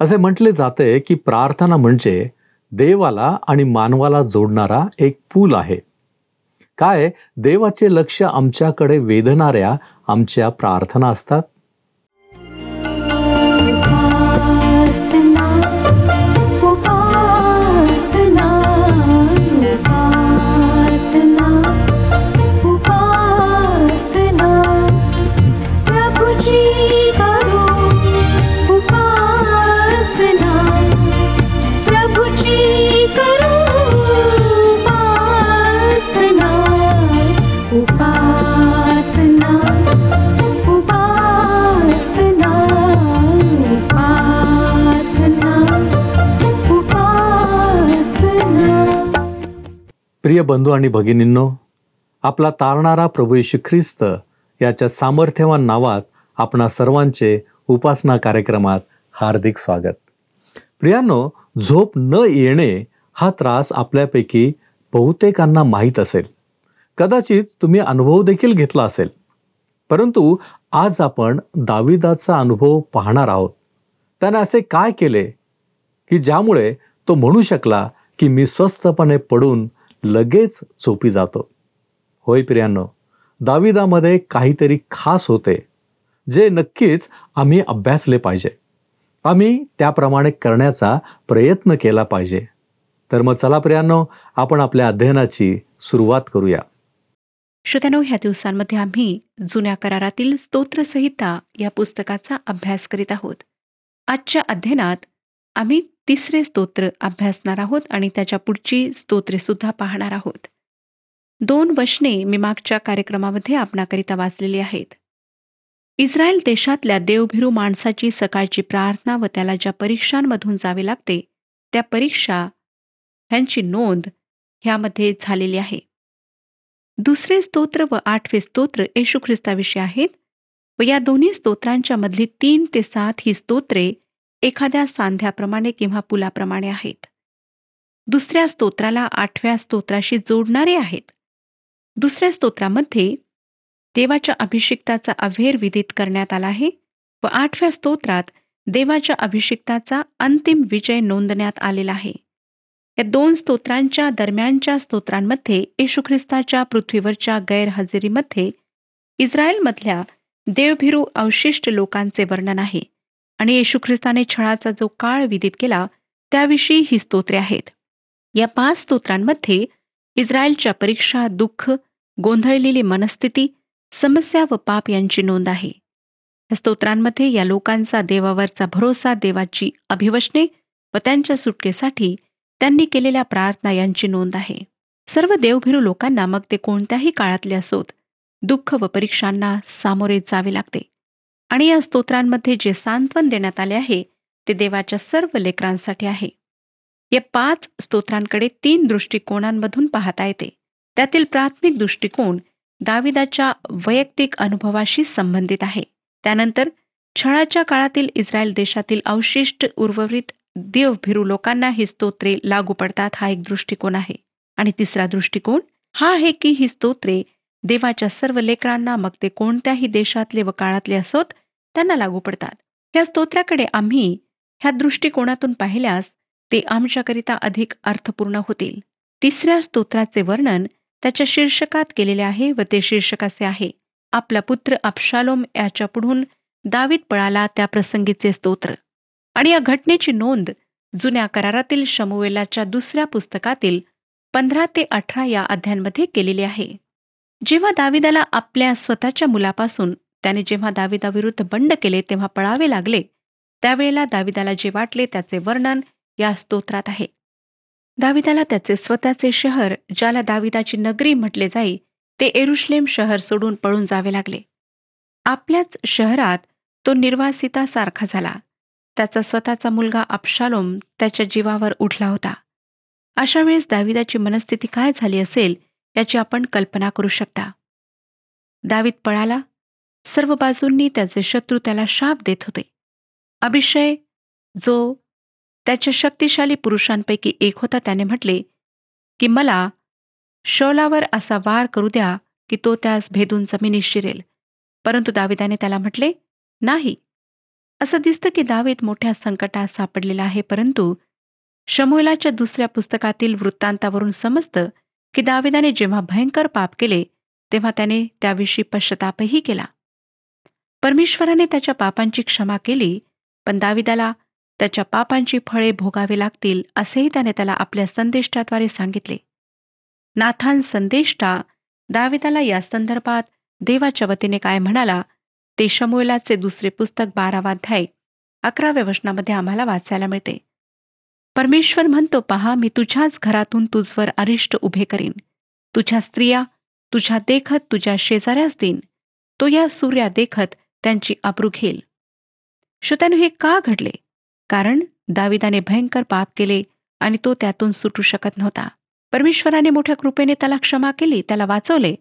असे म्हटले जाते की प्रार्थना म्हणजे देवाला आणि मानवाला जोडणारा एक पूल आहे. काय देवाचे लक्ष आमच्याकडे वेधणाऱ्या आमच्या प्रार्थना असतात? उपासना उपासना उपासना उपासना प्रभुजी करो उपासना प्रभुजी करो उपासना उपासना उपासना उपासना उपासना. प्रिय बंधू आणि भगिनींनो, आपला तारणारा प्रभू येशू ख्रिस्त याच्या सामर्थ्यवान नावात आपणा सर्वांचे उपासना कार्यक्रमात हार्दिक स्वागत. प्रियांनो, झोप न येणे हा त्रास आपल्यापैकी बहुतेकांना माहीत असेल. कदाचित तुम्ही अनुभव देखील घेतला असेल. परंतु आज आपण दाविदाचा अनुभव पाहणार आहोत. त्याने असे काय केले की ज्यामुळे तो म्हणू शकला की मी स्वस्थपणे पडून लगेच झोपी जातो. होय प्रियांनो, दाविदामध्ये काहीतरी खास होते जे नक्कीच आम्ही अभ्यासले पाहिजे. आम्ही त्याप्रमाणे करण्याचा प्रयत्न केला पाहिजे. तर मग चला प्रियांनो, आपण आपल्या अध्ययनाची सुरुवात करूया. श्रोत्यानो, ह्या दिवसांमध्ये आम्ही जुन्या करारातील स्तोत्रसंहिता या पुस्तकाचा अभ्यास करीत आहोत. आजच्या अध्ययनात आम्ही 3रे स्तोत्र अभ्यासणार आहोत आणि त्याच्या पुढची स्तोत्रे सुद्धा पाहणार आहोत. 2 वचने मी मागच्या कार्यक्रमामध्ये आपणाकरिता वाचलेली आहेत. इस्रायल देशातल्या देवभिरू माणसाची सकाळची प्रार्थना व त्याला ज्या परीक्षांमधून जावे लागते त्या परीक्षा ह्यांची नोंद ह्यामध्ये झालेली आहे. 2रे स्तोत्र व 8वे स्तोत्र येशू ख्रिस्ताविषयी आहेत व या दोन्ही स्तोत्रांच्या मधली 3 ते 7 ही स्तोत्रे एखाद्या सांध्याप्रमाणे किंवा पुलाप्रमाणे आहेत. 2ऱ्या स्तोत्राला 8व्या स्तोत्राशी जोडणारे आहेत. 2ऱ्या स्तोत्रामध्ये देवाच्या अभिषिक्ताचा अव्हेर विदित करण्यात आला आहे व 8व्या स्तोत्रात देवाच्या अभिषिक्ताचा अंतिम विजय नोंदण्यात आलेला आहे. या 2 स्तोत्रांच्या दरम्यानच्या स्तोत्रांमध्ये येशू ख्रिस्ताच्या पृथ्वीवरच्या गैरहजेरीमध्ये इस्रायलमधल्या देवभिरू अवशिष्ट लोकांचे वर्णन आहे आणि येशू ख्रिस्ताने छळाचा जो काळ विदित केला त्याविषयी ही स्तोत्रे आहेत. या 5 स्तोत्रांमध्ये इस्रायलच्या परीक्षा, दुःख, गोंधळलेली मनस्थिती, समस्या व पाप यांची नोंद आहे. या स्तोत्रांमध्ये या लोकांचा देवावरचा भरोसा, देवाची अभिवचने व त्यांच्या सुटकेसाठी त्यांनी केलेल्या प्रार्थना यांची नोंद आहे. सर्व देवभिरू लोकांना मग ते कोणत्याही काळातले असोत, दुःख व परीक्षांना सामोरे जावे लागते आणि या स्तोत्रांमध्ये जे सांत्वन देण्यात आले आहे ते देवाच्या सर्व लेकरांसाठी आहे. या 5 स्तोत्रांकडे 3 दृष्टिकोनांमधून पाहता येते. त्यातील प्राथमिक दृष्टिकोन दाविदाच्या वैयक्तिक अनुभवाशी संबंधित आहे. त्यानंतर छळाच्या काळातील इस्रायल देशातील अवशिष्ट उर्वरित देवभिरू लोकांना ही स्तोत्रे लागू पडतात हा एक दृष्टिकोन आहे. आणि 3रा दृष्टिकोन हा आहे की ही स्तोत्रे देवाच्या सर्व लेकरांना मग ते कोणत्याही देशातले व काळातले असोत त्यांना लागू पडतात. ह्या स्तोत्राकडे आम्ही ह्या दृष्टिकोनातून पाहिल्यास ते आमच्याकरिता अधिक अर्थपूर्ण होतील. 3ऱ्या स्तोत्राचे वर्णन त्याच्या शीर्षकात केलेले आहे व ते शीर्षक असे आहे, आपला पुत्र अबशालोम याच्या पुढून दावीद पळाला त्या प्रसंगीचे स्तोत्र. आणि या घटनेची नोंद जुन्या करारातील शमूएलाच्या 2ऱ्या पुस्तकातील 15 ते 18 या अध्यायांमध्ये केलेली आहे. जेव्हा दाविदाला आपल्या स्वतःच्या मुलापासून त्याने जेव्हा दाविदाविरुद्ध बंड केले तेव्हा पळावे लागले, त्यावेळेला दाविदाला जे वाटले त्याचे वर्णन या स्तोत्रात आहे. दाविदाला त्याचे स्वतःचे शहर, ज्याला दाविदाची नगरी म्हटले जाई, ते येरुशलेम शहर सोडून पळून जावे लागले. आपल्याच शहरात तो निर्वासितासारखा झाला. त्याचा स्वतःचा मुलगा अबशालोम त्याच्या जीवावर उठला होता. अशा वेळेस दाविदाची मनस्थिती काय झाली असेल याची आपण कल्पना करू शकता. दावीद पळाला. सर्व बाजूंनी त्याचे शत्रू त्याला शाप देत होते. अभिषय, जो त्याच्या शक्तिशाली पुरुषांपैकी एक होता, त्याने म्हटले की मला शौलावर असा वार करू द्या की तो त्यास भेदून जमिनीत शिरेल. परंतु दाविदाने त्याला म्हटले, नाही, असं दिसतं की दावीद मोठ्या संकटात सापडलेला आहे, परंतु शमूएलाच्या दुसऱ्या पुस्तकातील वृत्तांतावरून समजतं की दाविदाने जेव्हा भयंकर पाप केले तेव्हा त्याने त्याविषयी पश्चातापही केला. परमेश्वराने त्याच्या पापांची क्षमा केली, पण दाविदाला त्याच्या पापांची फळे भोगावे लागतील असेही त्याने त्याला आपल्या संदेष्टाद्वारे सांगितले. नाथान संदेष्टा दाविदाला या संदर्भात देवाच्या वतीने काय म्हणाला ते शमूएलाचे दुसरे पुस्तक 12वा अध्याय 11व्या वचनामध्ये आम्हाला वाचायला मिळते. परमेश्वर म्हणतो, पहा, मी तुझ्याच घरातून तुझवर अरिष्ट उभे करीन. तुझ्या स्त्रिया तुझ्या देखत तुझ्या शेजाऱ्यास देईन. तो या सूर्या देखत त्यांची अब्रू घेईल. श्रोत्यानो, हे का घडले? कारण दाविदाने भयंकर पाप केले आणि तो त्यातून सुटू शकत नव्हता. परमेश्वराने मोठ्या कृपेने त्याला क्षमा केली, त्याला वाचवले,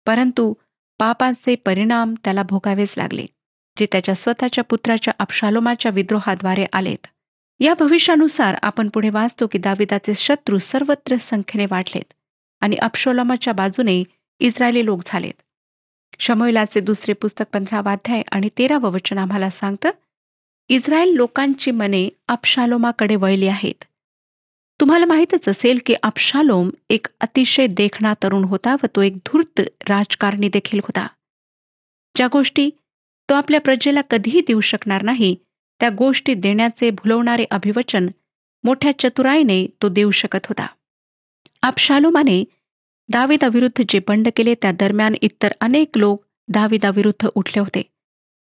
परंतु पापाचे परिणाम त्याला भोगावेच लागले, जे त्याच्या स्वतःच्या पुत्राच्या अबशालोमाच्या विद्रोहाद्वारे आलेत. या भविष्यानुसार आपण पुढे वाचतो की दाविदाचे शत्रू सर्वत्र संख्येने वाढलेत आणि अबशालोमाच्या बाजूने इस्रायली लोक झालेत. शमूएलाचे दुसरे पुस्तक 15वा अध्याय आणि 13वं वचन आम्हाला सांगतं, इस्रायल लोकांची मने अबशालोमाकडे वळली आहेत. तुम्हाला माहीतच असेल की अबशालोम एक अतिशय देखणा तरुण होता व तो एक धूर्त राजकारणी देखील होता. ज्या गोष्टी तो आपल्या प्रजेला कधीही देऊ शकणार नाही, त्या गोष्टी देण्याचे भुलवणारे अभिवचन मोठ्या चतुराईने तो देऊ शकत होता. अबशालोमाने दाविदाविरुद्ध जे बंड केले त्या दरम्यान इतर अनेक लोक दाविदाविरुद्ध उठले होते.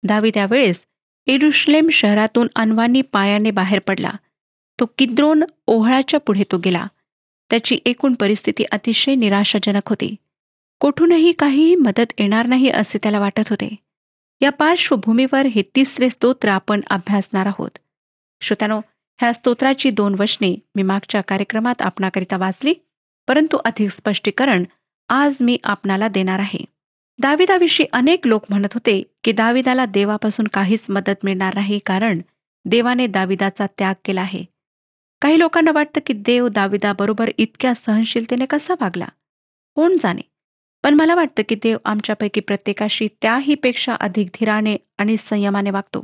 दावीद यावेळेस यरूशलेम शहरातून अनवाणी पायाने बाहेर पडला. तो किद्रोन ओहळाच्या पुढे तो गेला. त्याची एकूण परिस्थिती अतिशय निराशाजनक होती. कोठूनही काहीही मदत येणार नाही असे त्याला वाटत होते. या पार्श्वभूमीवर हे तिसरे स्तोत्र आपण अभ्यासणार आहोत. श्रोत्यानो, ह्या स्तोत्राची 2 वचने मी मागच्या कार्यक्रमात आपणाकरिता वाचली, परंतु अधिक स्पष्टीकरण आज मी आपणाला देणार आहे. दाविदाविषयी अनेक लोक म्हणत होते की दाविदाला देवापासून काहीच मदत मिळणार नाही, कारण देवाने दाविदाचा त्याग केला आहे. काही लोकांना वाटतं की देव दाविदाबरोबर इतक्या सहनशीलतेने कसा वागला, कोण जाणे. पण मला वाटतं की देव आमच्यापैकी प्रत्येकाशी त्याही पेक्षा अधिक धीराने आणि संयमाने वागतो.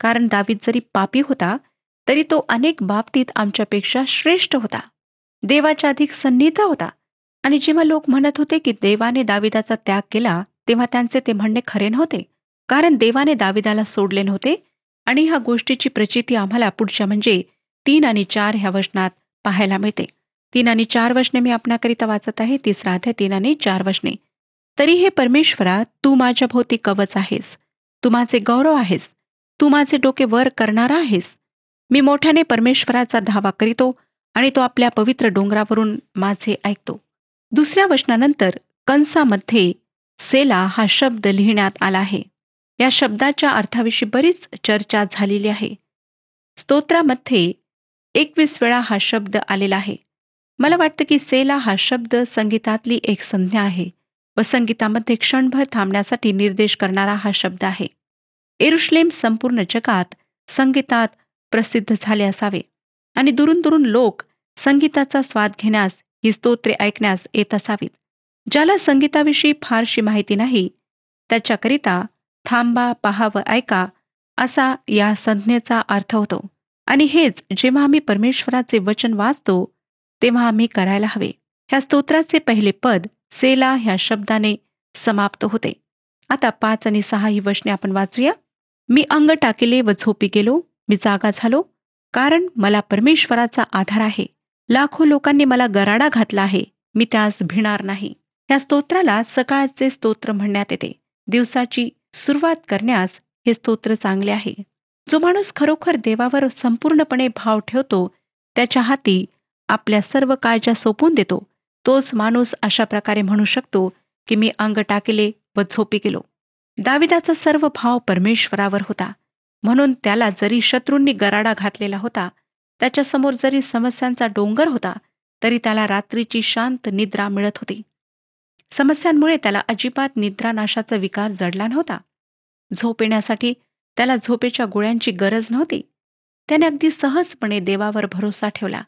कारण दावीद जरी पापी होता तरी तो अनेक बाबतीत आमच्यापेक्षा श्रेष्ठ होता, देवाच्या अधिक सन्निध होता. आणि जेव्हा लोक म्हणत होते की देवाने दाविदाचा त्याग केला, तेव्हा त्यांचे ते म्हणणे खरे नव्हते, कारण देवाने दाविदाला सोडले नव्हते. आणि ह्या गोष्टीची प्रचिती आम्हाला पुढच्या म्हणजे 3 आणि 4 ह्या वचनात पाहायला मिळते. 3 आणि 4 वचने मी आपणाकरिता वाचत आहे. 3रा अध्याय 3 आणि 4 वचने. तरी हे परमेश्वरा, तू माझ्या भोवती कवच आहेस, तू माझे गौरव आहेस, तू माझे डोके वर करणारा आहेस. मी मोठ्याने परमेश्वराचा धावा करीतो आणि तो आपल्या पवित्र डोंगरावरून माझे ऐकतो. दुसऱ्या वचनानंतर कंसामध्ये सेला हा शब्द लिहिण्यात आला आहे. या शब्दाच्या अर्थाविषयी बरीच चर्चा झालेली आहे. स्तोत्रामध्ये 21 वेळा हा शब्द आलेला आहे. मला वाटतं की सेला हा शब्द संगीतातली एक संज्ञा आहे व संगीतामध्ये क्षणभर थांबण्यासाठी निर्देश करणारा हा शब्द आहे. यरूशलेम संपूर्ण जगात संगीतात प्रसिद्ध झाले असावे आणि दुरून दुरून लोक संगीताचा स्वाद घेण्यास, ही स्तोत्रे ऐकण्यास येत असावीत. ज्याला संगीताविषयी फारशी माहिती नाही त्याच्याकरिता थांबा, पहा व ऐका असा या संज्ञेचा अर्थ होतो. आणि हेच जेव्हा आम्ही परमेश्वराचे वचन वाचतो तेव्हा आम्ही करायला हवे. ह्या स्तोत्राचे पहिले पद सेला ह्या शब्दाने समाप्त होते. आता 5 आणि 6 ही वचने आपण वाचूया. मी अंग टाकिले व झोपी गेलो, मी जागा झालो, कारण मला परमेश्वराचा आधार आहे. लाखो लोकांनी मला गराडा घातला आहे, मी त्यास भिणार नाही. या स्तोत्राला सकाळचे स्तोत्र म्हणण्यात येते. दिवसाची सुरुवात करण्यास हे स्तोत्र चांगले आहे. जो माणूस खरोखर देवावर संपूर्णपणे भाव ठेवतो, त्याच्या हाती आपल्या सर्व काळजा सोपवून देतो, तोच माणूस अशा प्रकारे म्हणू शकतो की मी अंग टाकले व झोपी गेलो. दाविदाचा सर्व भाव परमेश्वरावर होता, म्हणून त्याला जरी शत्रूंनी गराडा घातलेला होता, त्याच्यासमोर जरी समस्यांचा डोंगर होता, तरी त्याला रात्रीची शांत निद्रा मिळत होती. समस्यांमुळे त्याला अजिबात निद्रानाशाचा विकार जडला नव्हता. झोप येण्यासाठी त्याला झोपेच्या गोळ्यांची गरज नव्हती. त्याने अगदी सहजपणे देवावर भरोसा ठेवला,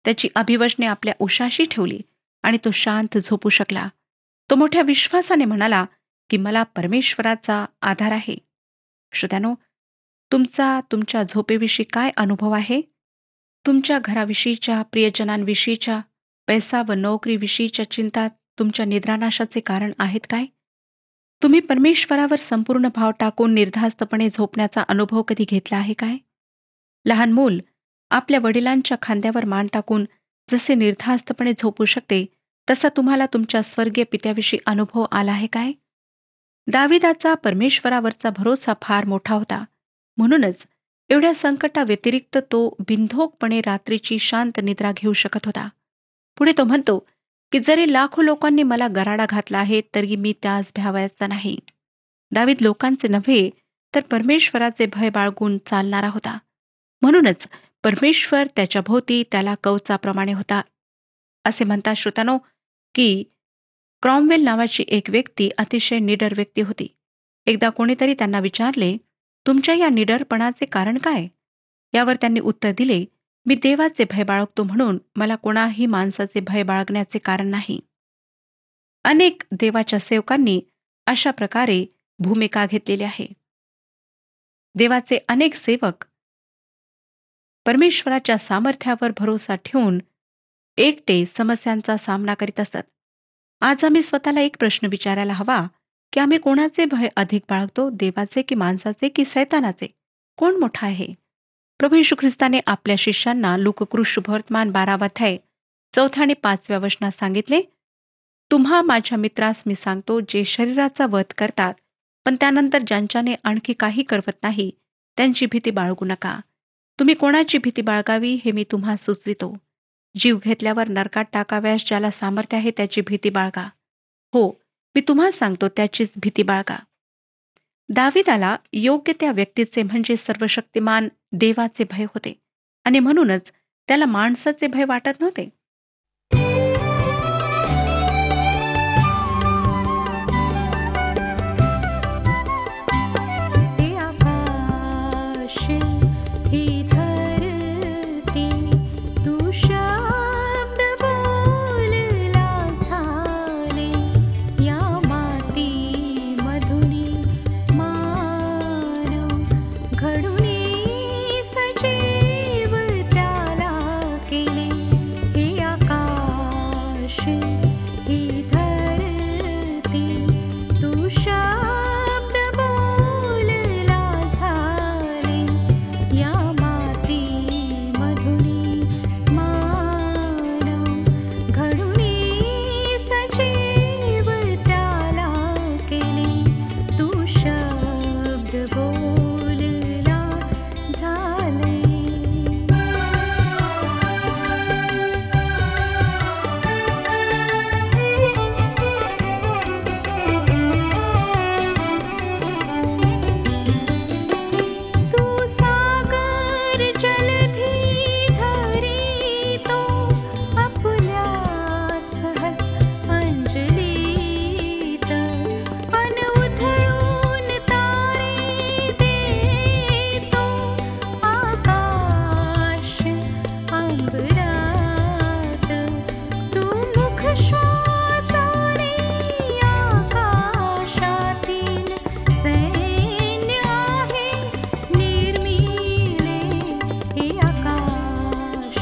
त्याची अभिवचने आपल्या उशाशी ठेवली आणि तो शांत झोपू शकला. तो मोठ्या विश्वासाने म्हणाला की मला परमेश्वराचा आधार आहे. श्रोत्यानो, तुमच्या झोपेविषयी काय अनुभव आहे? तुमच्या घराविषयीच्या, प्रियजनांविषयीच्या, पैसा व नोकरीविषयीच्या चिंता तुमच्या निद्रानाशाचे कारण आहेत काय? तुम्ही परमेश्वरावर संपूर्ण भाव टाकून निर्धास्तपणे झोपण्याचा अनुभव कधी घेतला आहे काय? लहान मूल आपल्या वडिलांच्या खांद्यावर मान टाकून जसे निर्धास्तपणे झोपू शकते, तसा तुम्हाला तुमच्या स्वर्गीय पित्याविषयी अनुभव आला आहे काय? दाविदाचा परमेश्वरावरचा भरोसा फार मोठा होता. म्हणूनच एवढ्या संकटाव्यतिरिक्त तो बिनधोकपणे रात्रीची शांत निद्रा घेऊ शकत होता. पुढे तो म्हणतो की जरी लाखो लोकांनी मला गराडा घातला आहे, तरी मी त्यास भ्यावायचा नाही. दावीद लोकांचे नव्हे, तर परमेश्वराचे भय बाळगून चालणारा होता. म्हणूनच परमेश्वर त्याच्या भोवती त्याला कवचाप्रमाणे होता. असे म्हणतात श्रोतानो की क्रॉमवेल नावाची एक व्यक्ती अतिशय निडर व्यक्ती होती. एकदा कोणीतरी त्यांना विचारले, तुमच्या या निडरपणाचे कारण काय? यावर त्यांनी उत्तर दिले, मी देवाचे भय बाळगतो म्हणून मला कोणाही माणसाचे भय बाळगण्याचे कारण नाही. अनेक देवाच्या सेवकांनी अशा प्रकारे भूमिका घेतलेली आहे. देवाचे अनेक सेवक परमेश्वराच्या सामर्थ्यावर भरोसा ठेवून एकटे समस्यांचा सामना करीत असतात. आज आम्ही स्वतःला एक प्रश्न विचारायला हवा की आम्ही कोणाचे भय अधिक बाळगतो, देवाचे की माणसाचे की सैतानाचे? कोण मोठा आहे? प्रभू येशू ख्रिस्ताने आपल्या शिष्यांना लूककृ शुभवर्तमान 12 अध्याय 4 आणि 5 वचनात सांगितले, तुम्हा माझ्या मित्रास मी सांगतो, जे शरीराचा वध करतात पण त्यानंतर ज्यांच्याने आणखी काही करवत नाही, त्यांची भीती बाळगू नका. तुम्ही कोणाची भीती बाळगावी हे मी तुम्हा सुचवितो. जीव घेतल्यावर नरकात टाकाव्यास ज्याला सामर्थ्य आहे त्याची भीती बाळगा. हो, मी तुम्हा सांगतो, त्याचीच भीती बाळगा. दाविदाला योग्य त्या व्यक्तीचे म्हणजे सर्वशक्तिमान देवाचे भय होते आणि म्हणूनच त्याला माणसाचे भय वाटत नव्हते. हे आकाश, ही धरती, तू शब्द बोलला झाले, या माती मधुनी मानव घडूनी सजीव त्याला केले. हे आकाश, ही धरती, तू शब्द बोलला झाले, या माती मधुनी मानव घडूनी सजीव त्याला केले. तू शब्द बोलला झाले. तू सागर जलधी धरितो, आपल्या सहज अंजलीत अन उधळून तारे देतो. आकाश अंबरात तू मुख श्वासाने आकाशातील सैन्य आहे निर्मिले. हे आकाश,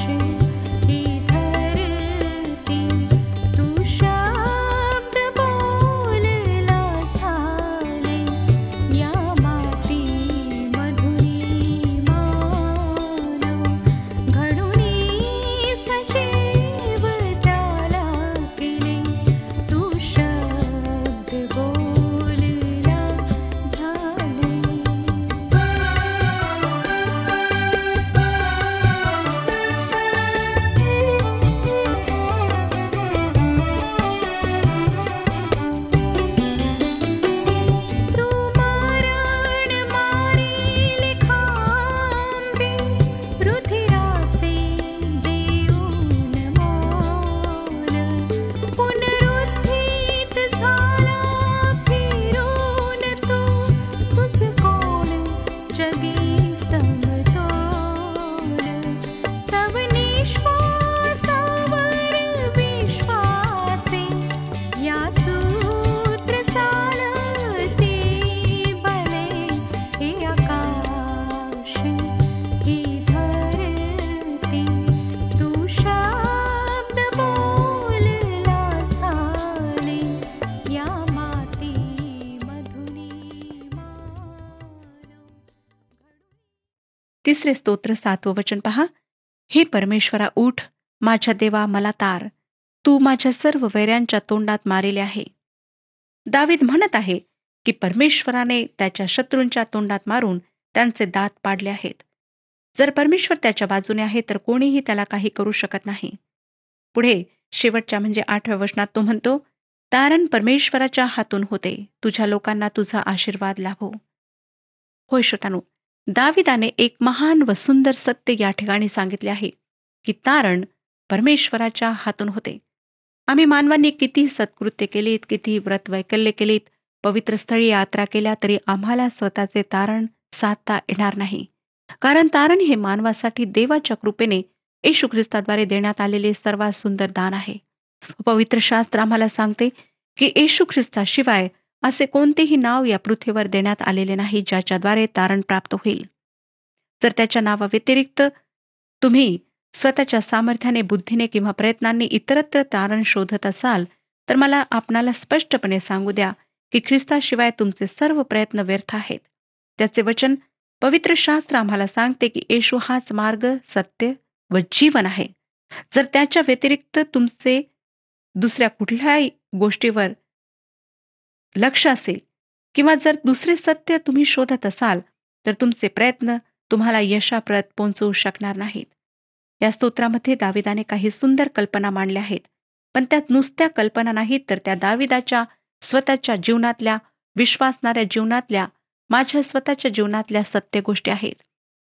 ही धरती, तू शब्द बोलला झाले, या माती मधुनी मानव घडूनी सजीव त्याला केले. तू शब्द बोलला झाले. तिसरे स्तोत्र 7वं वचन पहा. हे परमेश्वरा उठ, माझ्या देवा मला तार, तू माझ्या सर्व वैऱ्यांच्या तोंडात मारिले आहे. दावीद म्हणत आहे की परमेश्वराने त्याच्या शत्रूंच्या तोंडात मारून त्यांचे दात पाडले आहेत. जर परमेश्वर त्याच्या बाजूने आहे तर कोणीही त्याला काही करू शकत नाही. पुढे शेवटच्या म्हणजे 8व्या वचनात तो म्हणतो, तारण परमेश्वराच्या हातून होते, तुझ्या लोकांना तुझा आशीर्वाद लाभो. होय श्रोतानो, दाविदाने एक महान व सुंदर सत्य या ठिकाणी सांगितले आहे की तारण परमेश्वराच्या हातून होते. आम्ही मानवांनी किती सत्कृत्य केलीत, किती व्रत वैकल्य केलीत, पवित्र स्थळी यात्रा केल्या तरी आम्हाला स्वतःचे तारण साधता येणार नाही. कारण तारण हे मानवासाठी देवाच्या कृपेने येशू ख्रिस्ताद्वारे देण्यात आलेले सर्वात सुंदर दान आहे. पवित्र शास्त्र आम्हाला सांगते की येशू ख्रिस्ताशिवाय असे कोणतेही नाव या पृथ्वीवर देण्यात आलेले नाही ज्याच्याद्वारे तारण प्राप्त होईल. जर त्याच्या नावाव्यतिरिक्त तुम्ही स्वतःच्या सामर्थ्याने, बुद्धीने किंवा प्रयत्नांनी इतरत्र तारण शोधत असाल तर मला आपणाला स्पष्टपणे सांगू द्या की ख्रिस्ताशिवाय तुमचे सर्व प्रयत्न व्यर्थ आहेत. त्याचे वचन पवित्र शास्त्र आम्हाला सांगते की येशू हाच मार्ग, सत्य व जीवन आहे. जर त्याच्या व्यतिरिक्त तुमचे दुसऱ्या कुठल्याही गोष्टीवर लक्ष असेल किंवा जर दुसरे सत्य तुम्ही शोधत असाल तर तुमचे प्रयत्न तुम्हाला यशाप्रत पोहोचवू शकणार नाहीत. या स्तोत्रामध्ये दाविदाने काही सुंदर कल्पना मांडल्या आहेत, पण त्यात नुसत्या कल्पना नाहीत तर त्या दाविदाच्या स्वतःच्या जीवनातल्या, विश्वासणाऱ्या जीवनातल्या, माझ्या स्वतःच्या जीवनातल्या सत्य गोष्टी आहेत.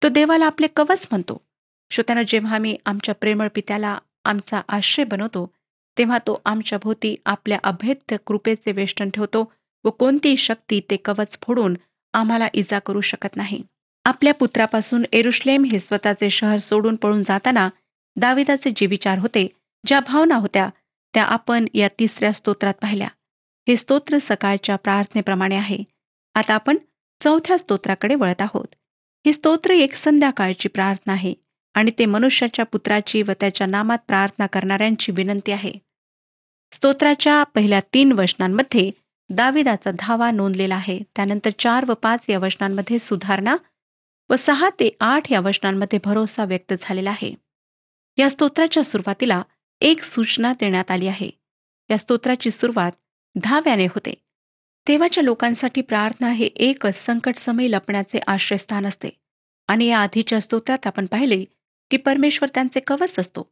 तो देवाला आपले कवच म्हणतो. श्रोत्यानं, जेव्हा आम्ही आमच्या प्रेमळ पित्याला आमचा आश्रय बनवतो तेव्हा तो आमच्या भोवती आपल्या अभेद्य कृपेचे वेष्टन ठेवतो व कोणतीही शक्ती ते कवच फोडून आम्हाला इजा करू शकत नाही. आपल्या पुत्रापासून येरुशलेम हे स्वतःचे शहर सोडून पळून जाताना दाविदाचे जे विचार होते, ज्या भावना होत्या, त्या आपण या तिसऱ्या स्तोत्रात पाहिल्या. हे स्तोत्र सकाळच्या प्रार्थनेप्रमाणे आहे. आता आपण 4थ्या स्तोत्राकडे वळत आहोत. हे स्तोत्र एक संध्याकाळची प्रार्थना आहे आणि ते मनुष्याच्या पुत्राची व त्याच्या नामात प्रार्थना करणाऱ्यांची विनंती आहे. स्तोत्राच्या पहिल्या 3 वचनांमध्ये दाविदाचा धावा नोंदलेला आहे. त्यानंतर 4 व 5 या वचनांमध्ये सुधारणा व 6 ते 8 या वचनांमध्ये भरोसा व्यक्त झालेला आहे. या स्तोत्राच्या सुरुवातीला एक सूचना देण्यात आली आहे. या स्तोत्राची सुरुवात धाव्याने होते. देवाच्या लोकांसाठी प्रार्थना हे एक संकटसमयी लपण्याचे आश्रयस्थान असते आणि या आधीच्या स्तोत्रात आपण पाहिले की परमेश्वर त्यांचे कवच असतो.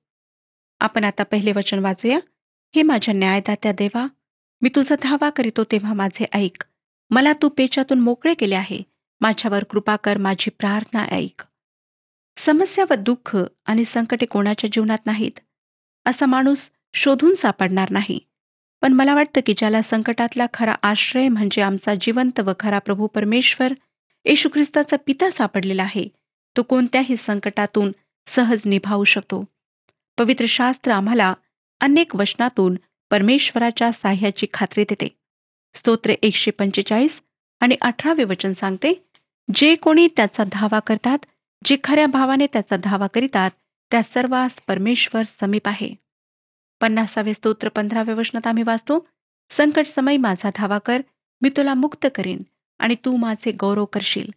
आपण आता पहिले वचन वाचूया. हे माझ्या न्यायदात्या देवा, मी तुझा धावा करीतो तेव्हा माझे ऐक. मला तू पेचातून मोकळे केले आहे. माझ्यावर कृपा कर, माझी प्रार्थना ऐक. समस्या व दुःख आणि संकटे कोणाच्या जीवनात नाहीत. असा माणूस शोधून सापडणार नाही. पण मला वाटतं की ज्याला संकटातला खरा आश्रय म्हणजे आमचा जिवंत व खरा प्रभू परमेश्वर येशू ख्रिस्ताचा पिता सापडलेला आहे, तो कोणत्याही संकटातून सहज निभावू शकतो. पवित्र शास्त्र आम्हाला अनेक वचनातून परमेश्वराच्या साह्याची खात्री देते. स्तोत्र 145 आणि 18 वचन सांगते, जे कोणी त्याचा धावा करतात, जे खऱ्या भावाने त्याचा धावा करीतात, त्या सर्वांस परमेश्वर समीप आहे. 50 स्तोत्र 15 वचनात आम्ही वाचतो, संकट समयी माझा धावा कर, मी तुला मुक्त करीन आणि तू माझे गौरव करशील.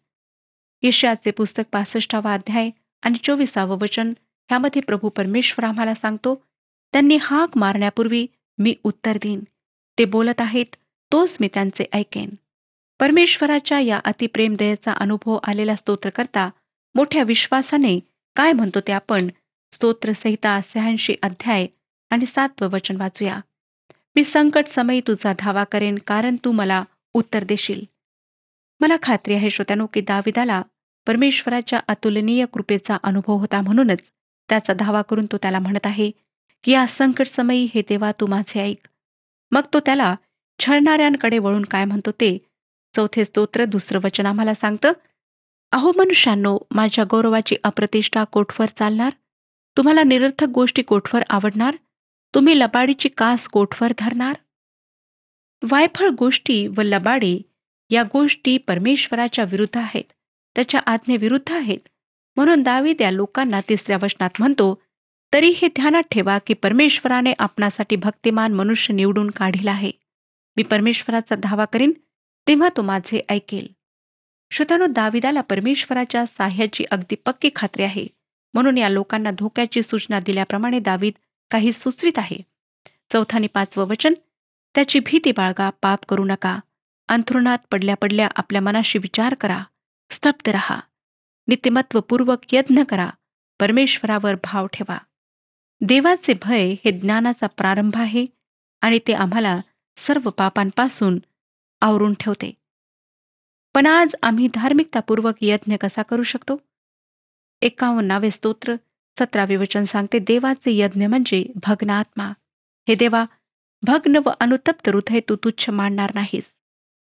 यशायाचे पुस्तक 65 अध्याय आणि 24 वचन ह्यामध्ये प्रभू परमेश्वर आम्हाला सांगतो, त्यांनी हाक मारण्यापूर्वी मी उत्तर देईन. ते बोलत आहेत, तोच मी त्यांचे ऐकेन. परमेश्वराच्या या अतिप्रेम दयेचा अनुभव आलेला स्तोत्रकर्ता मोठ्या विश्वासाने काय म्हणतो ते आपण स्तोत्र संहिता 86 अध्याय आणि 7 वचन वाचूया. मी संकट समयी तुझा धावा करेन, कारण तू मला उत्तर देशील. मला खात्री आहे श्रोत्यानो की दाविदाला परमेश्वराच्या अतुलनीय कृपेचा अनुभव होता, म्हणूनच त्याचा धावा करून तो त्याला म्हणत आहे की या संकट समयी हे देवा तू माझे ऐक. मग तो त्याला छळणाऱ्यांकडे वळून काय म्हणतो ते 4 स्तोत्र 2 वचन आम्हाला सांगतं, अहो मनुष्यांनो, माझ्या गौरवाची अप्रतिष्ठा कोठवर चालणार? तुम्हाला निरर्थक गोष्टी कोठवर आवडणार? तुम्ही लबाडीची कास कोठवर धरणार? वायफळ गोष्टी व लबाडी या गोष्टी परमेश्वराच्या विरुद्ध आहेत, त्याच्या आज्ञेविरुद्ध आहेत. म्हणून दावीद या लोकांना 3 वचनात म्हणतो, तरी हे ध्यानात ठेवा की परमेश्वराने आपणासाठी भक्तिमान मनुष्य निवडून काढिला आहे. मी परमेश्वराचा धावा करीन, तेव्हा तो माझे ऐकेल. श्रोत्यानो, दाविदाला परमेश्वराच्या साह्याची अगदी पक्की खात्री आहे. म्हणून या लोकांना धोक्याची सूचना दिल्याप्रमाणे दावीद काही सुचवित आहे. 4 आणि 5 वचन, त्याची भीती बाळगा, पाप करू नका. अंथरुणात पडल्या पडल्या आपल्या मनाशी विचार करा. स्तब्ध रहा. नीतिमत्वपूर्वक यत्न करा. परमेश्वरावर भाव ठेवा. देवाचे भय हे ज्ञानाचा प्रारंभ आहे आणि ते आम्हाला सर्व पापांपासून आवरून ठेवते. पण आज आम्ही धार्मिकतापूर्वक यज्ञ कसा करू शकतो? 51 स्तोत्र 17 वचन सांगते, देवाचे यज्ञ म्हणजे भग्न आत्मा. हे देवा, भग्न व अनुतप्त हृदय तू तुच्छ मानणार नाहीस.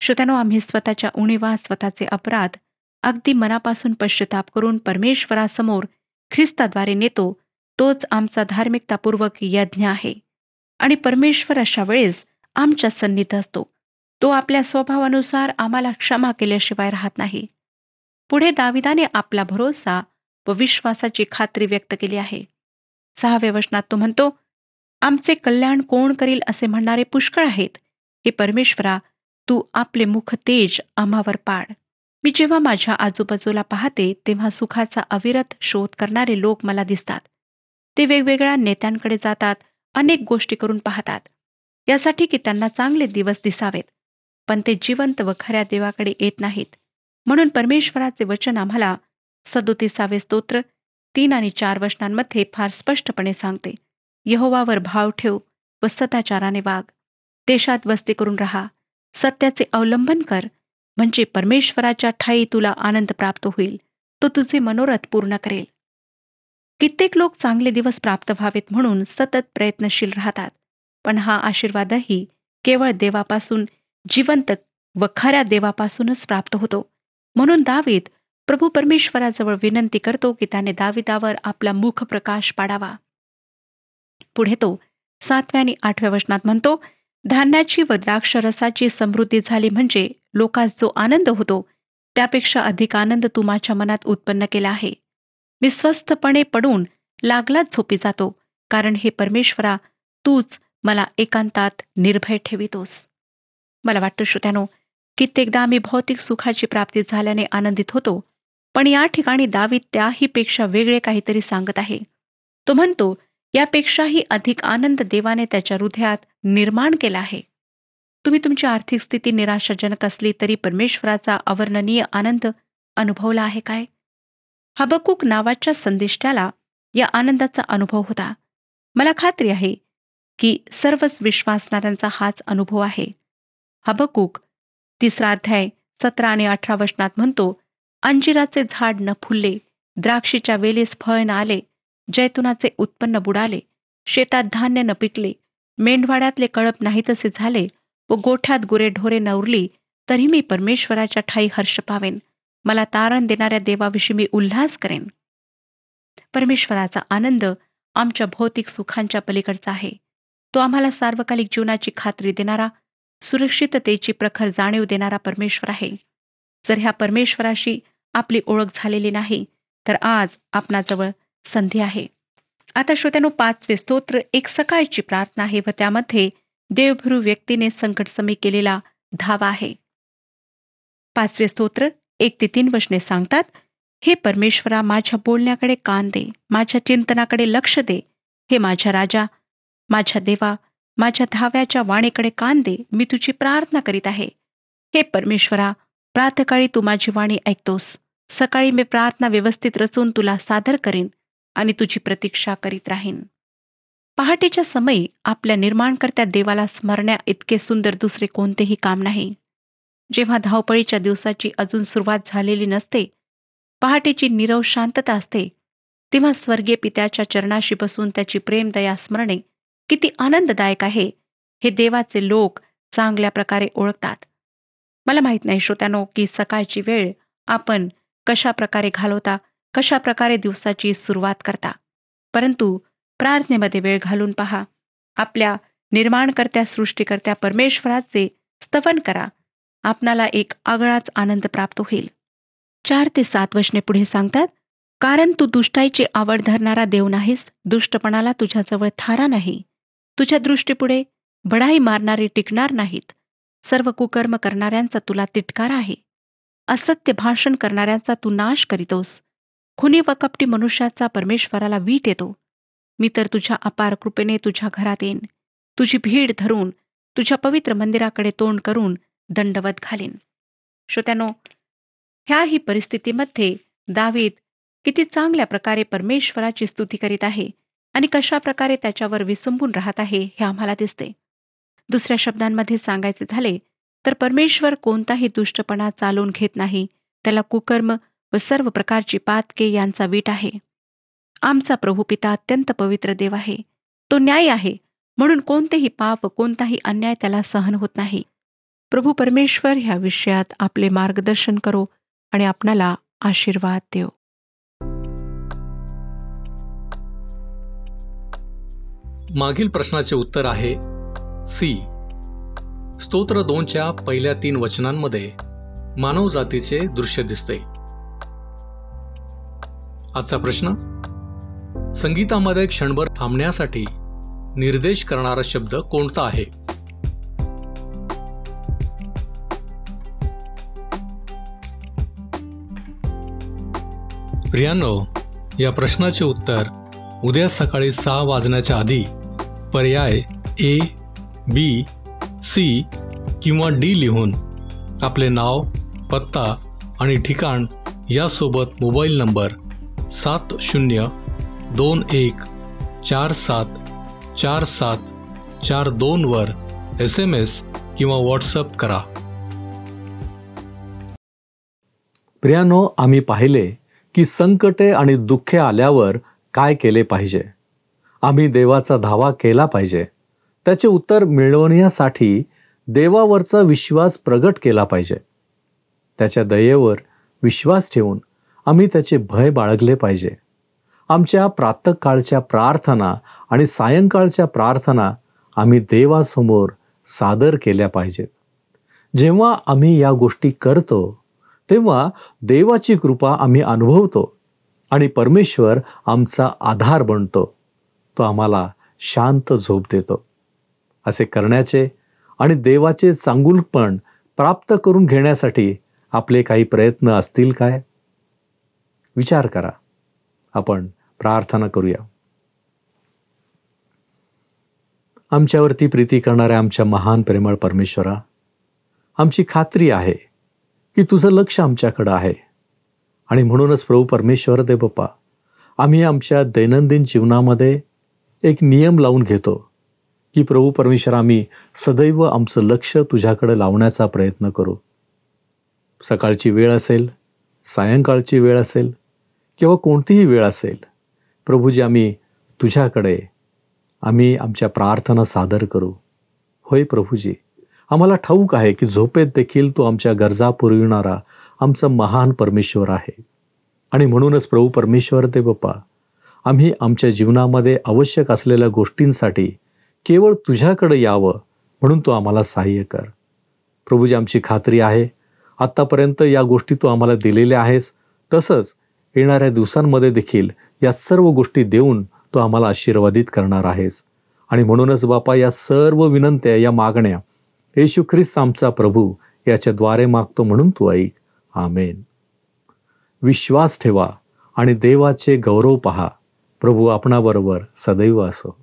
श्रोत्यानो, आम्ही स्वतःच्या उणीवा, स्वतःचे अपराध अगदी मनापासून पश्चाताप करून परमेश्वरासमोर ख्रिस्ताद्वारे नेतो. तोच आमचा धार्मिकतापूर्वक यज्ञ आहे. आणि परमेश्वर अशा वेळेस आमच्या सन्निध असतो. तो आपल्या स्वभावानुसार आम्हाला क्षमा केल्याशिवाय राहत नाही. पुढे दाविदाने आपला भरोसा व विश्वासाची खात्री व्यक्त केली आहे. 6 वचनात तो म्हणतो, आमचे कल्याण कोण करील असे म्हणणारे पुष्कळ आहेत. हे परमेश्वरा, तू आपले मुख तेज आम्हावर पाड. मी जेव्हा माझ्या आजूबाजूला पाहते तेव्हा सुखाचा अविरत शोध करणारे लोक मला दिसतात. ते वेगवेगळ्या नेत्यांकडे जातात, अनेक गोष्टी करून पाहतात, यासाठी की त्यांना चांगले दिवस दिसावेत. पण ते जिवंत व खऱ्या देवाकडे येत नाहीत. म्हणून परमेश्वराचे वचन आम्हाला 37 स्तोत्र 3 आणि 4 वचनांमध्ये फार स्पष्टपणे सांगते, यहोवावर भाव ठेव व सदाचाराने वाग. देशात वस्ती करून राहा. सत्याचे अवलंबन कर, म्हणजे परमेश्वराच्या ठायी तुला आनंद प्राप्त होईल. तो तुझे मनोरथ पूर्ण करेल. कित्येक लोक चांगले दिवस प्राप्त व्हावेत म्हणून सतत प्रयत्नशील राहतात. पण हा आशीर्वादही केवळ देवापासून, जिवंत व खऱ्या देवापासूनच प्राप्त होतो. म्हणून दावीद प्रभू परमेश्वराजवळ विनंती करतो की त्याने दाविदावर आपला मुख प्रकाश पाडावा. पुढे तो 7 आणि 8 वचनात म्हणतो, धान्याची व द्राक्षरसाची समृद्धी झाली म्हणजे लोकांस जो आनंद होतो त्यापेक्षा अधिक आनंद तू माझ्या मनात उत्पन्न केला आहे. मी स्वस्थपणे पडून लागलाच झोपी जातो, कारण हे परमेश्वरा, तूच मला एकांतात निर्भय ठेवितोस. मला वाटतं श्रोत्यानो, कित्येकदा आम्ही भौतिक सुखाची प्राप्ती झाल्याने आनंदित होतो, पण या ठिकाणी दावीद त्याहीपेक्षा वेगळे काहीतरी सांगत आहे. तो म्हणतो, यापेक्षाही अधिक आनंद देवाने त्याच्या हृदयात निर्माण केला आहे. तुम्ही तुमची आर्थिक स्थिती निराशाजनक असली तरी परमेश्वराचा अवर्णनीय आनंद अनुभवला आहे काय? हबक्कूक नावाच्या संदेष्टाला या आनंदाचा अनुभव होता. मला खात्री आहे की सर्वच विश्वासणाऱ्यांचा हाच अनुभव आहे. हबक्कूक 3 अध्याय 17 आणि 18 वचनात म्हणतो, अंजिराचे झाड न फुलले, द्राक्षीच्या वेलीस फळ न आले, जैतुनाचे उत्पन्न बुडाले, शेतात धान्य न पिकले, मेंढवाड्यातले कळप नाहीतसे झाले व गोठ्यात गुरेढोरे न उरली, तरी मी परमेश्वराच्या ठायी हर्ष पावेन. मला तारण देणाऱ्या देवाविषयी मी उल्हास करेन. परमेश्वराचा आनंद आमच्या भौतिक सुखांच्या पलीकडचा आहे. तो आम्हाला सार्वकालिक जीवनाची खात्री देणारा, सुरक्षिततेची प्रखर जाणीव देणारा परमेश्वर आहे. जर ह्या परमेश्वराशी आपली ओळख झालेली नाही तर आज आपणाजवळ संधी आहे. आता श्रोत्यानो, 5 स्तोत्र एक सकाळची प्रार्थना आहे व त्यामध्ये देवभरू व्यक्तीने संकटसमी केलेला धावा आहे. 5 स्तोत्र 1 ते 3 वचने सांगतात, हे परमेश्वरा, माझ्या बोलण्याकडे कान दे, माझ्या चिंतनाकडे लक्ष दे. हे माझ्या राजा, माझ्या देवा, माझ्या धाव्याच्या वाणीकडे कान दे. मी तुझी प्रार्थना करीत आहे. हे परमेश्वरा, प्रातःकाळी तू माझी वाणी ऐकतोस. सकाळी मी प्रार्थना व्यवस्थित रचून तुला सादर करीन आणि तुझी प्रतीक्षा करीत राहीन. पहाटेच्या समयी आपल्या निर्माणकर्त्या देवाला स्मरण्या इतके सुंदर दुसरे कोणतेही काम नाही. जेव्हा धावपळीच्या दिवसाची अजून सुरुवात झालेली नसते, पहाटेची नीरव शांतता असते, तेव्हा स्वर्गीय पित्याच्या चरणाशी बसून त्याची प्रेमदया स्मरणे किती आनंददायक आहे हे देवाचे लोक चांगल्या प्रकारे ओळखतात. मला माहीत नाही श्रोत्यानो की सकाळची वेळ आपण कशा प्रकारे घालवता, कशा प्रकारे दिवसाची सुरुवात करता, परंतु प्रार्थनेमध्ये वेळ घालून पहा. आपल्या निर्माणकर्त्या सृष्टीकर्त्या परमेश्वराचे स्तवन करा. आपणाला एक आगळाच आनंद प्राप्त होईल. 4 ते 7 वचने पुढे सांगतात, कारण तू दुष्टाईची आवड धरणारा देव नाहीस, दुष्टपणाला तुझ्याजवळ थारा नाही. तुझ्या दृष्टीपुढे बढाई मारणारे टिकणार नाहीत. सर्व कुकर्म करणाऱ्यांचा तुला तिटकारा आहे. असत्य भाषण करणाऱ्यांचा तू नाश करीतोस. खुनी व कपटी मनुष्याचा परमेश्वराला वीट येतो. मी तर तुझ्या अपार कृपेने तुझ्या घरात येईन. तुझी भीड धरून तुझ्या पवित्र मंदिराकडे तोंड करून दंडवत घालीन. श्रोत्यानो, ह्याही परिस्थितीमध्ये दावीद किती चांगल्या प्रकारे परमेश्वराची स्तुती करीत आहे आणि कशा प्रकारे त्याच्यावर विसंबून राहत आहे हे आम्हाला दिसते. दुसऱ्या शब्दांमध्ये सांगायचे झाले तर परमेश्वर कोणताही दुष्टपणा चालवून घेत नाही. त्याला कुकर्म व सर्व प्रकारची पातके यांचा वीट आहे. आमचा प्रभू पिता अत्यंत पवित्र देव आहे. तो न्याय आहे, म्हणून कोणतेही पाप व कोणताही अन्याय त्याला सहन होत नाही. प्रभू परमेश्वर ह्या विषयात आपले मार्गदर्शन करो आणि आपणाला आशीर्वाद देव. मागील प्रश्नाचे उत्तर आहे सी. स्तोत्र 2च्या पहिल्या 3 वचनांमध्ये मानव जातीचे दृश्य दिसते. आजचा प्रश्न, संगीतामध्ये क्षणभर थांबण्यासाठी निर्देश करणारा शब्द कोणता आहे? प्रियांनो, या प्रश्नाचे उत्तर उद्या सकाळी 6 वाजण्याच्या आधी पर्याय ए, बी, सी किंवा डी लिहून आपले नाव, पत्ता आणि ठिकाण यासोबत मोबाईल नंबर 7021474742 वर SMS किंवा व्हॉट्सअप करा. प्रियानो, आम्ही पाहिले की संकटे आणि दुःखे आल्यावर काय केले पाहिजे. आम्ही देवाचा धावा केला पाहिजे. त्याचे उत्तर मिळवण्यासाठी देवावरचा विश्वास प्रगट केला पाहिजे. त्याच्या दयेवर विश्वास ठेवून आम्ही त्याचे भय बाळगले पाहिजे. आमच्या प्रातःकाळच्या प्रार्थना आणि सायंकाळच्या प्रार्थना आम्ही देवासमोर सादर केल्या पाहिजेत. जेव्हा आम्ही या गोष्टी करतो तेव्हा देवाची कृपा आम्ही अनुभवतो आणि परमेश्वर आमचा आधार बनतो. तो आम्हाला शांत झोप देतो. असे करण्याचे आणि देवाचे चांगुलपण प्राप्त करून घेण्यासाठी आपले काही प्रयत्न असतील काय? विचार करा. आपण प्रार्थना करूया. आमच्यावरती प्रीती करणाऱ्या आमच्या महान प्रेमळ परमेश्वरा, आमची खात्री आहे की तुझं लक्ष आमच्याकडं आहे आणि म्हणूनच प्रभू परमेश्वर देव बाप्पा, आम्ही आमच्या दैनंदिन जीवनामध्ये एक नियम लावून घेतो की प्रभू परमेश्वर, आम्ही सदैव आमचं लक्ष तुझ्याकडे लावण्याचा प्रयत्न करू. सकाळची वेळ असेल, सायंकाळची वेळ असेल किंवा कोणतीही वेळ असेल, प्रभूजी, आम्ही तुझ्याकडे आमच्या प्रार्थना सादर करू. होय प्रभूजी, आम्हाला ठाऊक आहे की झोपेत देखील तू आमच्या गरजा पुरविणारा आमचा महान परमेश्वर आहे आणि म्हणूनच प्रभू परमेश्वर ते बाप्पा, आम्ही आमच्या जीवनामध्ये आवश्यक असलेल्या गोष्टींसाठी केवळ तुझ्याकडे यावं म्हणून तू आम्हाला सहाय्य कर. प्रभूजी, आमची खात्री आहे आत्तापर्यंत या गोष्टी तू आम्हाला दिलेल्या आहेस, तसंच येणाऱ्या दिवसांमध्ये देखील या सर्व गोष्टी देऊन तू आम्हाला आशीर्वादित करणार आहेस. आणि म्हणूनच बापा, या सर्व विनंत्या, या मागण्या येशू ख्रिस्त आमचा प्रभू याच्याद्वारे मागतो म्हणून तू ऐक. आमेन. विश्वास ठेवा आणि देवाचे गौरव पहा. प्रभू आपणाबरोबर सदैव असो.